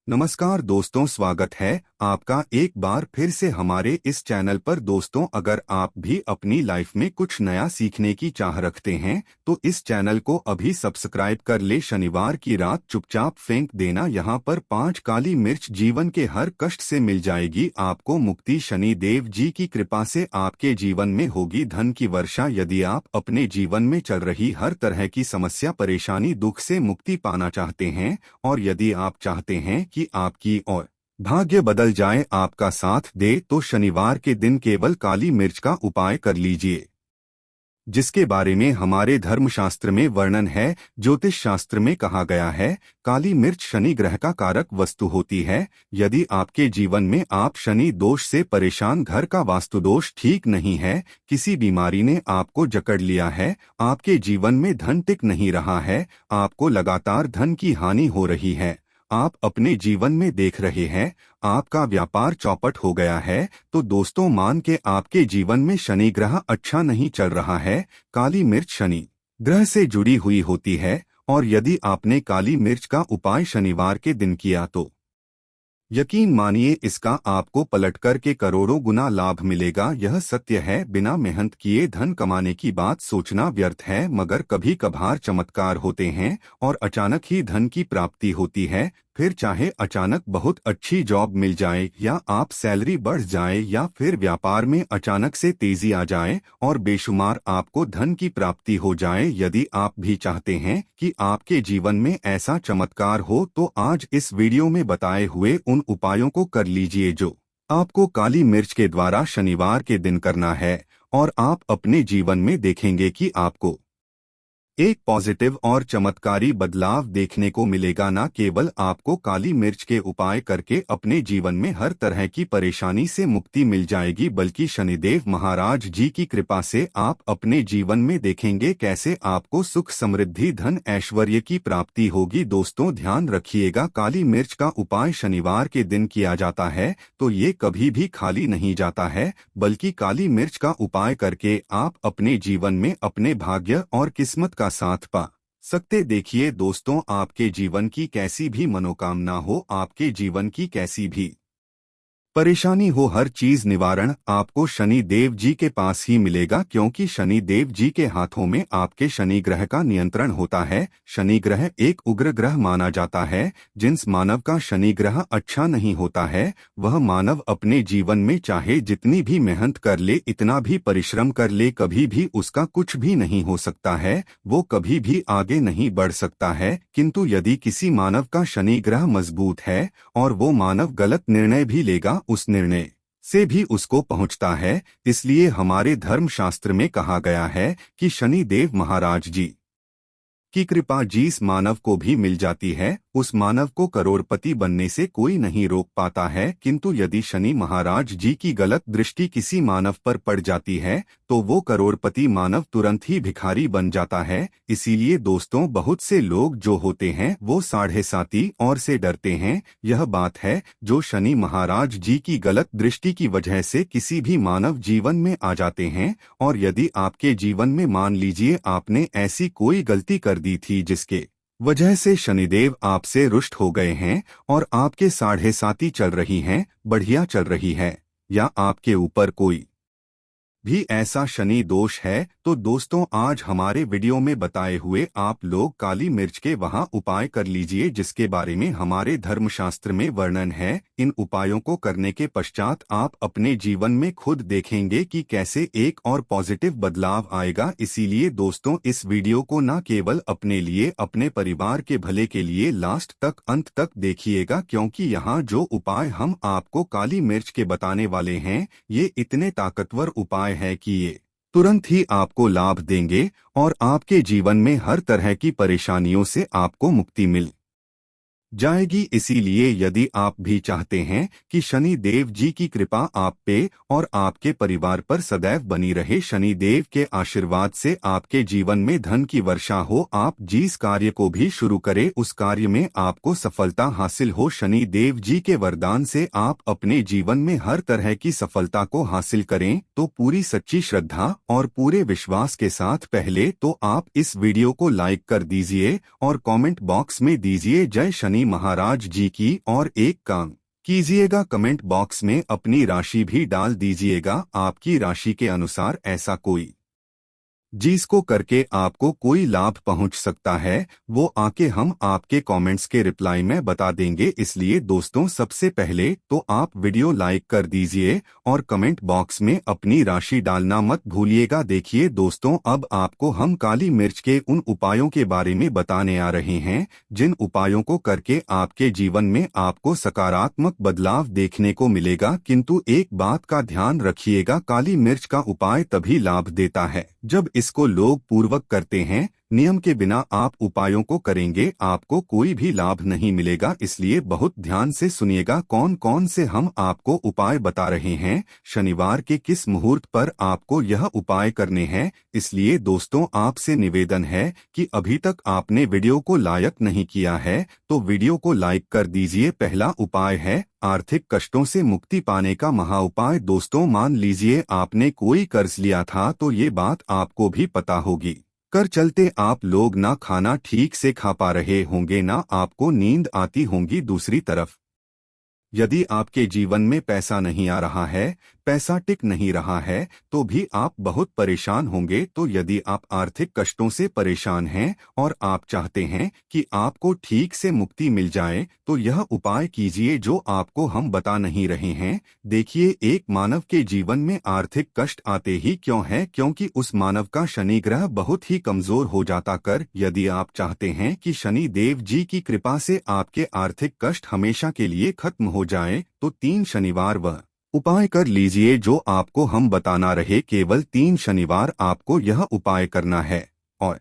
नमस्कार दोस्तों, स्वागत है आपका एक बार फिर से हमारे इस चैनल पर। दोस्तों, अगर आप भी अपनी लाइफ में कुछ नया सीखने की चाह रखते हैं तो इस चैनल को अभी सब्सक्राइब कर ले। शनिवार की रात चुपचाप फेंक देना यहाँ पर 5 काली मिर्च, जीवन के हर कष्ट से मिल जाएगी आपको मुक्ति। शनि देव जी की कृपा से आपके जीवन में होगी धन की वर्षा। यदि आप अपने जीवन में चल रही हर तरह की समस्या, परेशानी, दुख से मुक्ति पाना चाहते हैं और यदि आप चाहते हैं कि आपकी और भाग्य बदल जाए, आपका साथ दे, तो शनिवार के दिन केवल काली मिर्च का उपाय कर लीजिए, जिसके बारे में हमारे धर्मशास्त्र में वर्णन है। ज्योतिष शास्त्र में कहा गया है, काली मिर्च शनि ग्रह का कारक वस्तु होती है। यदि आपके जीवन में आप शनि दोष से परेशान, घर का वास्तु दोष ठीक नहीं है, किसी बीमारी ने आपको जकड़ लिया है, आपके जीवन में धन टिक नहीं रहा है, आपको लगातार धन की हानि हो रही है, आप अपने जीवन में देख रहे हैं आपका व्यापार चौपट हो गया है, तो दोस्तों मान के आपके जीवन में शनि ग्रह अच्छा नहीं चल रहा है। काली मिर्च शनि ग्रह से जुड़ी हुई होती है और यदि आपने काली मिर्च का उपाय शनिवार के दिन किया तो यकीन मानिए इसका आपको पलटकर के करोड़ों गुना लाभ मिलेगा। यह सत्य है, बिना मेहनत किए धन कमाने की बात सोचना व्यर्थ है, मगर कभी कभार चमत्कार होते हैं और अचानक ही धन की प्राप्ति होती है। फिर चाहे अचानक बहुत अच्छी जॉब मिल जाए या आप सैलरी बढ़ जाए या फिर व्यापार में अचानक से तेजी आ जाए और बेशुमार आपको धन की प्राप्ति हो जाए। यदि आप भी चाहते हैं कि आपके जीवन में ऐसा चमत्कार हो तो आज इस वीडियो में बताए हुए उन उपायों को कर लीजिए जो आपको काली मिर्च के द्वारा शनिवार के दिन करना है, और आप अपने जीवन में देखेंगे कि आपको एक पॉजिटिव और चमत्कारी बदलाव देखने को मिलेगा। न केवल आपको काली मिर्च के उपाय करके अपने जीवन में हर तरह की परेशानी से मुक्ति मिल जाएगी, बल्कि शनिदेव महाराज जी की कृपा से आप अपने जीवन में देखेंगे कैसे आपको सुख, समृद्धि, धन, ऐश्वर्य की प्राप्ति होगी। दोस्तों ध्यान रखिएगा, काली मिर्च का उपाय शनिवार के दिन किया जाता है तो ये कभी भी खाली नहीं जाता है, बल्कि काली मिर्च का उपाय करके आप अपने जीवन में अपने भाग्य और किस्मत का साथ पा सकते। देखिए दोस्तों, आपके जीवन की कैसी भी मनोकामना हो, आपके जीवन की कैसी भी परेशानी हो, हर चीज निवारण आपको शनि देव जी के पास ही मिलेगा, क्योंकि शनि देव जी के हाथों में आपके शनि ग्रह का नियंत्रण होता है। शनि ग्रह एक उग्र ग्रह माना जाता है। जिस मानव का शनि ग्रह अच्छा नहीं होता है वह मानव अपने जीवन में चाहे जितनी भी मेहनत कर ले, इतना भी परिश्रम कर ले, कभी भी उसका कुछ भी नहीं हो सकता है, वो कभी भी आगे नहीं बढ़ सकता है। किंतु यदि किसी मानव का शनि ग्रह मजबूत है और वो मानव गलत निर्णय भी लेगा, उस निर्णय से भी उसको पहुंचता है। इसलिए हमारे धर्मशास्त्र में कहा गया है कि शनि देव महाराज जी की कृपा जिस मानव को भी मिल जाती है उस मानव को करोड़पति बनने से कोई नहीं रोक पाता है। किंतु यदि शनि महाराज जी की गलत दृष्टि किसी मानव पर पड़ जाती है तो वो करोड़पति मानव तुरंत ही भिखारी बन जाता है। इसीलिए दोस्तों, बहुत से लोग जो होते हैं वो साढ़े साती और से डरते हैं। यह बात है जो शनि महाराज जी की गलत दृष्टि की वजह से किसी भी मानव जीवन में आ जाते हैं। और यदि आपके जीवन में मान लीजिए आपने ऐसी कोई गलती कर दी थी जिसके वजह से शनिदेव आपसे रुष्ट हो गए हैं और आपके साढ़े साती चल रही हैं, बढ़िया चल रही है, या आपके ऊपर कोई भी ऐसा शनि दोष है, तो दोस्तों आज हमारे वीडियो में बताए हुए आप लोग काली मिर्च के वहां उपाय कर लीजिए, जिसके बारे में हमारे धर्मशास्त्र में वर्णन है। इन उपायों को करने के पश्चात आप अपने जीवन में खुद देखेंगे कि कैसे एक और पॉजिटिव बदलाव आएगा। इसीलिए दोस्तों, इस वीडियो को न केवल अपने लिए, अपने परिवार के भले के लिए लास्ट तक, अंत तक देखिएगा, क्योंकि यहाँ जो उपाय हम आपको काली मिर्च के बताने वाले हैं ये इतने ताकतवर उपाय है कि ये तुरंत ही आपको लाभ देंगे और आपके जीवन में हर तरह की परेशानियों से आपको मुक्ति मिल जाएगी। इसीलिए यदि आप भी चाहते हैं कि शनि देव जी की कृपा आप पे और आपके परिवार पर सदैव बनी रहे, शनि देव के आशीर्वाद से आपके जीवन में धन की वर्षा हो, आप जिस कार्य को भी शुरू करें उस कार्य में आपको सफलता हासिल हो, शनि देव जी के वरदान से आप अपने जीवन में हर तरह की सफलता को हासिल करें, तो पूरी सच्ची श्रद्धा और पूरे विश्वास के साथ पहले तो आप इस वीडियो को लाइक कर दीजिए और कमेंट बॉक्स में दीजिए जय शनि शनि महाराज जी की। और एक काम कीजिएगा, कमेंट बॉक्स में अपनी राशि भी डाल दीजिएगा। आपकी राशि के अनुसार ऐसा कोई जिसको करके आपको कोई लाभ पहुंच सकता है, वो आके हम आपके कमेंट्स के रिप्लाई में बता देंगे। इसलिए दोस्तों, सबसे पहले तो आप वीडियो लाइक कर दीजिए और कमेंट बॉक्स में अपनी राशि डालना मत भूलिएगा। देखिए दोस्तों, अब आपको हम काली मिर्च के उन उपायों के बारे में बताने आ रहे हैं जिन उपायों को करके आपके जीवन में आपको सकारात्मक बदलाव देखने को मिलेगा। किंतु एक बात का ध्यान रखिएगा, काली मिर्च का उपाय तभी लाभ देता है जब इसको लोग पूर्वक करते हैं। नियम के बिना आप उपायों को करेंगे, आपको कोई भी लाभ नहीं मिलेगा। इसलिए बहुत ध्यान से सुनिएगा कौन कौन से हम आपको उपाय बता रहे हैं, शनिवार के किस मुहूर्त पर आपको यह उपाय करने हैं। इसलिए दोस्तों, आपसे निवेदन है कि अभी तक आपने वीडियो को लाइक नहीं किया है तो वीडियो को लाइक कर दीजिए। पहला उपाय है आर्थिक कष्टों से मुक्ति पाने का महा उपाय। दोस्तों, मान लीजिए आपने कोई कर्ज लिया था तो ये बात आपको भी पता होगी। कर चलते आप लोग ना खाना ठीक से खा पा रहे होंगे, ना आपको नींद आती होंगी। दूसरी तरफ यदि आपके जीवन में पैसा नहीं आ रहा है, पैसा टिक नहीं रहा है, तो भी आप बहुत परेशान होंगे। तो यदि आप आर्थिक कष्टों से परेशान हैं और आप चाहते हैं कि आपको ठीक से मुक्ति मिल जाए, तो यह उपाय कीजिए जो आपको हम बता नहीं रहे हैं। देखिए, एक मानव के जीवन में आर्थिक कष्ट आते ही क्यों है? क्योंकि उस मानव का शनि ग्रह बहुत ही कमजोर हो जाता कर। यदि आप चाहते हैं कि शनि देव जी की कृपा से आपके आर्थिक कष्ट हमेशा के लिए खत्म हो जाए, तो 3 शनिवार वह उपाय कर लीजिए जो आपको हम बताना रहे। केवल 3 शनिवार आपको यह उपाय करना है और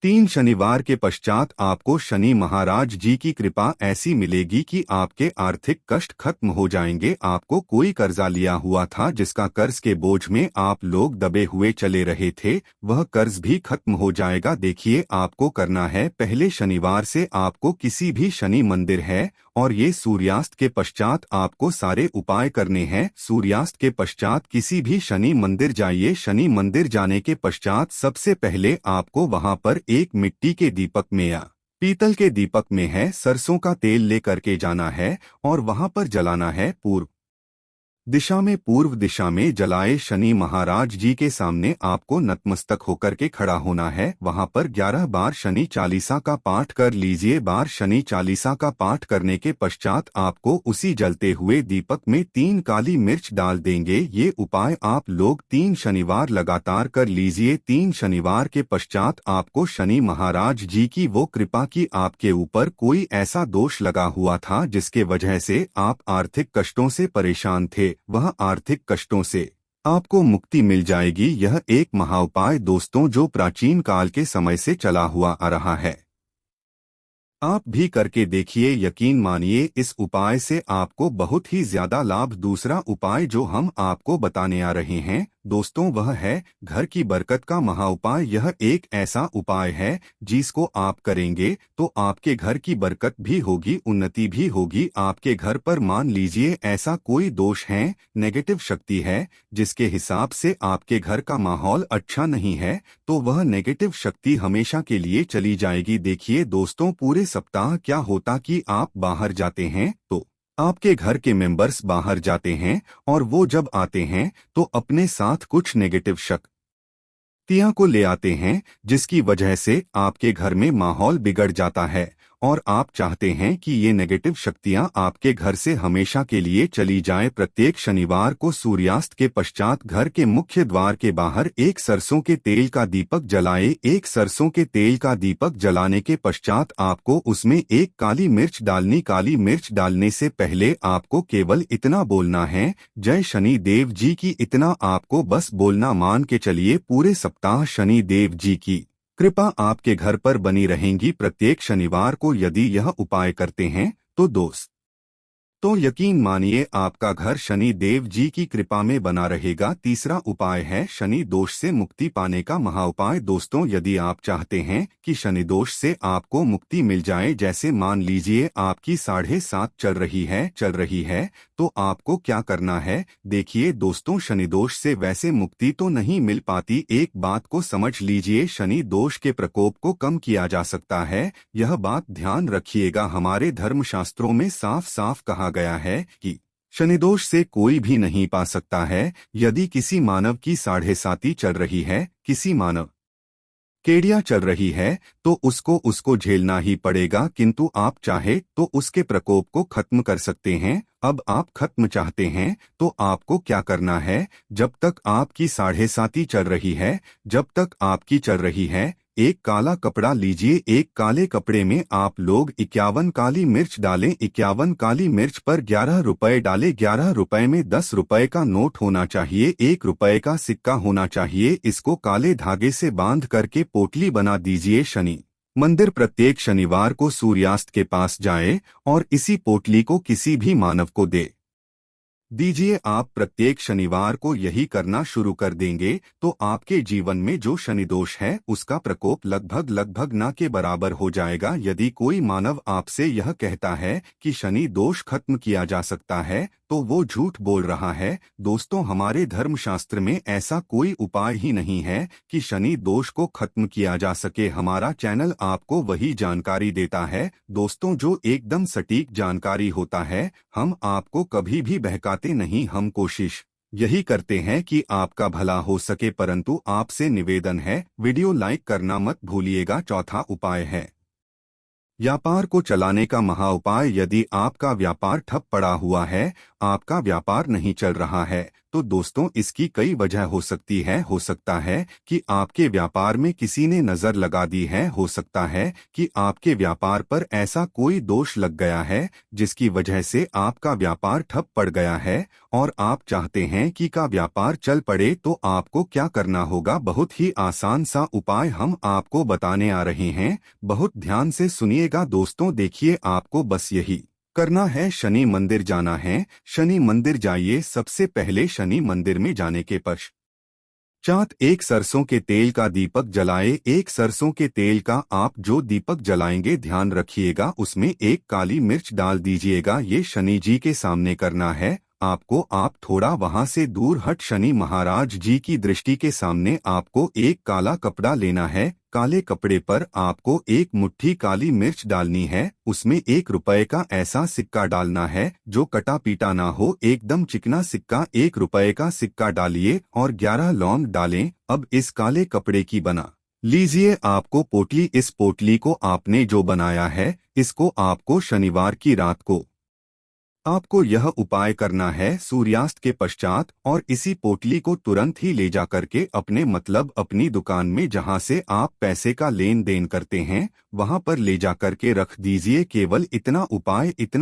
3 शनिवार के पश्चात आपको शनि महाराज जी की कृपा ऐसी मिलेगी कि आपके आर्थिक कष्ट खत्म हो जाएंगे। आपको कोई कर्जा लिया हुआ था जिसका कर्ज के बोझ में आप लोग दबे हुए चले रहे थे, वह कर्ज भी खत्म हो जाएगा। देखिए, आपको करना है, पहले शनिवार से आपको किसी भी शनि मंदिर है और ये सूर्यास्त के पश्चात आपको सारे उपाय करने हैं। सूर्यास्त के पश्चात किसी भी शनि मंदिर जाइए। शनि मंदिर जाने के पश्चात सबसे पहले आपको वहां पर एक मिट्टी के दीपक में या पीतल के दीपक में है सरसों का तेल लेकर के जाना है और वहां पर जलाना है। पूर्व दिशा में जलाए शनि महाराज जी के सामने आपको नतमस्तक होकर के खड़ा होना है। वहां पर 11 बार शनि चालीसा का पाठ कर लीजिए। बार शनि चालीसा का पाठ करने के पश्चात आपको उसी जलते हुए दीपक में 3 काली मिर्च डाल देंगे। ये उपाय आप लोग 3 शनिवार लगातार कर लीजिए। 3 शनिवार के पश्चात आपको शनि महाराज जी की वो कृपा की आपके ऊपर कोई ऐसा दोष लगा हुआ था जिसके वजह से आप आर्थिक कष्टों से परेशान थे, वह आर्थिक कष्टों से आपको मुक्ति मिल जाएगी। यह एक महाउपाय दोस्तों जो प्राचीन काल के समय से चला हुआ आ रहा है, आप भी करके देखिए। यकीन मानिए, इस उपाय से आपको बहुत ही ज्यादा लाभ। दूसरा उपाय जो हम आपको बताने आ रहे हैं दोस्तों, वह है घर की बरकत का महाउपाय। यह एक ऐसा उपाय है जिसको आप करेंगे तो आपके घर की बरकत भी होगी, उन्नति भी होगी। आपके घर पर मान लीजिए ऐसा कोई दोष है, नेगेटिव शक्ति है, जिसके हिसाब से आपके घर का माहौल अच्छा नहीं है, तो वह नेगेटिव शक्ति हमेशा के लिए चली जाएगी। देखिए दोस्तों, पूरे सप्ताह क्या होता कि आप बाहर जाते हैं तो आपके घर के मेंबर्स बाहर जाते हैं और वो जब आते हैं तो अपने साथ कुछ नेगेटिव शक्तियां को ले आते हैं, जिसकी वजह से आपके घर में माहौल बिगड़ जाता है और आप चाहते हैं कि ये नेगेटिव शक्तियां आपके घर से हमेशा के लिए चली जाएं। प्रत्येक शनिवार को सूर्यास्त के पश्चात घर के मुख्य द्वार के बाहर एक सरसों के तेल का दीपक जलाए। एक सरसों के तेल का दीपक जलाने के पश्चात आपको उसमें एक काली मिर्च डालनी। काली मिर्च डालने से पहले आपको केवल इतना बोलना है, जय शनि देव जी की। इतना आपको बस बोलना। मान के चलिए पूरे सप्ताह शनि देव जी की कृपा आपके घर पर बनी रहेंगी। प्रत्येक शनिवार को यदि यह उपाय करते हैं तो दोस्त तो यकीन मानिए आपका घर शनि देव जी की कृपा में बना रहेगा। तीसरा उपाय है शनि दोष से मुक्ति पाने का महाउपाय। दोस्तों, यदि आप चाहते हैं कि शनि दोष से आपको मुक्ति मिल जाए, जैसे मान लीजिए आपकी 7.5 चल रही है, तो आपको क्या करना है? देखिए दोस्तों, शनि दोष से वैसे मुक्ति तो नहीं मिल पाती। एक बात को समझ लीजिए, शनि दोष के प्रकोप को कम किया जा सकता है। यह बात ध्यान रखिएगा, हमारे धर्मशास्त्रों में साफ साफ कहा गया है कि शनिदोष से कोई भी नहीं पा सकता है। यदि किसी मानव की 7.5 चल रही है, किसी मानव केड़िया चल रही है, तो उसको झेलना ही पड़ेगा, किंतु आप चाहे तो उसके प्रकोप को खत्म कर सकते हैं। अब आप खत्म चाहते हैं तो आपको क्या करना है? जब तक आपकी 7.5 चल रही है, जब तक आपकी चल रही है, एक काला कपड़ा लीजिए। एक काले कपड़े में आप लोग 51 काली मिर्च डालें। 51 काली मिर्च पर 11 रुपए डालें। 11 रुपए में 10 रुपए का नोट होना चाहिए, 1 रुपए का सिक्का होना चाहिए। इसको काले धागे से बांध करके पोटली बना दीजिए। शनि मंदिर प्रत्येक शनिवार को सूर्यास्त के पास जाए और इसी पोटली को किसी भी मानव को दे दीजिए। आप प्रत्येक शनिवार को यही करना शुरू कर देंगे तो आपके जीवन में जो शनि दोष है उसका प्रकोप लगभग ना के बराबर हो जाएगा। यदि कोई मानव आपसे यह कहता है कि शनि दोष खत्म किया जा सकता है, तो वो झूठ बोल रहा है। दोस्तों, हमारे धर्मशास्त्र में ऐसा कोई उपाय ही नहीं है कि शनि दोष को खत्म किया जा सके। हमारा चैनल आपको वही जानकारी देता है दोस्तों, जो एकदम सटीक जानकारी होता है। हम आपको कभी भी बहकाते नहीं, हम कोशिश यही करते हैं कि आपका भला हो सके। परंतु आपसे निवेदन है, वीडियो लाइक करना मत भूलिएगा। चौथा उपाय है व्यापार को चलाने का महाउपाय। यदि आपका व्यापार ठप पड़ा हुआ है, आपका व्यापार नहीं चल रहा है, तो दोस्तों इसकी कई वजह हो सकती है। हो सकता है कि आपके व्यापार में किसी ने नजर लगा दी है। हो सकता है कि आपके व्यापार पर ऐसा कोई दोष लग गया है जिसकी वजह से आपका व्यापार ठप पड़ गया है और आप चाहते हैं कि का व्यापार चल पड़े। तो आपको क्या करना होगा? बहुत ही आसान सा उपाय हम आपको बताने आ रहे हैं, बहुत ध्यान से सुनिएगा दोस्तों। देखिए, आपको बस यही करना है, शनि मंदिर जाना है। शनि मंदिर जाइए। सबसे पहले शनि मंदिर में जाने के पश्चात एक सरसों के तेल का दीपक जलाए। एक सरसों के तेल का आप जो दीपक जलाएंगे, ध्यान रखिएगा उसमें एक काली मिर्च डाल दीजिएगा। ये शनि जी के सामने करना है आपको। आप थोड़ा वहां से दूर हट, शनि महाराज जी की दृष्टि के सामने आपको एक काला कपड़ा लेना है। काले कपड़े पर आपको एक मुट्ठी काली मिर्च डालनी है। उसमें 1 रुपए का ऐसा सिक्का डालना है जो कटा पीटा ना हो, एकदम चिकना सिक्का। 1 रुपए का सिक्का डालिए और 11 लौंग डालें। अब इस काले कपड़े की बना लीजिए आपको पोटली। इस पोटली को आपने जो बनाया है, इसको आपको शनिवार की रात को आपको यह उपाय करना है सूर्यास्त के पश्चात, और इसी पोटली को तुरंत ही ले जा करके अपनी दुकान में जहां से आप पैसे का लेन देन करते हैं, वहां पर ले जा करके रख दीजिए। केवल इतना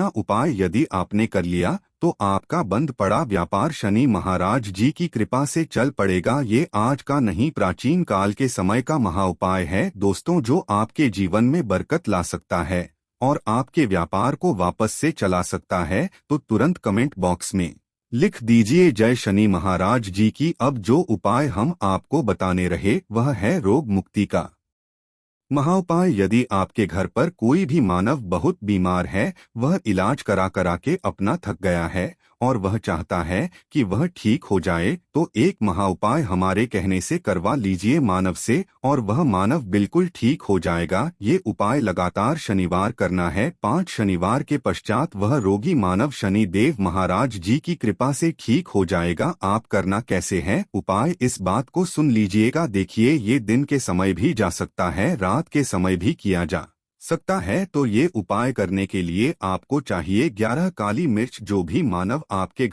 उपाय यदि आपने कर लिया तो आपका बंद पड़ा व्यापार शनि महाराज जी की कृपा से चल पड़ेगा। ये आज का नहीं, प्राचीन काल के समय का महाउपाय है दोस्तों, जो आपके जीवन में बरकत ला सकता है और आपके व्यापार को वापस से चला सकता है। तो तुरंत कमेंट बॉक्स में लिख दीजिए जय शनि महाराज जी की। अब जो उपाय हम आपको बताने रहे वह है रोग मुक्ति का महाउपाय। यदि आपके घर पर कोई भी मानव बहुत बीमार है, वह इलाज करा करा के अपना थक गया है और वह चाहता है कि वह ठीक हो जाए, तो एक महाउपाय हमारे कहने से करवा लीजिए मानव से और वह मानव बिल्कुल ठीक हो जाएगा। ये उपाय लगातार शनिवार करना है। 5 शनिवार के पश्चात वह रोगी मानव शनि देव महाराज जी की कृपा से ठीक हो जाएगा। आप करना कैसे है उपाय, इस बात को सुन लीजिएगा। देखिए, ये दिन के समय भी जा सकता है, रात के समय भी किया जा सकता है। तो ये उपाय करने के लिए आपको चाहिए 11 काली मिर्च। जो भी मानव आपके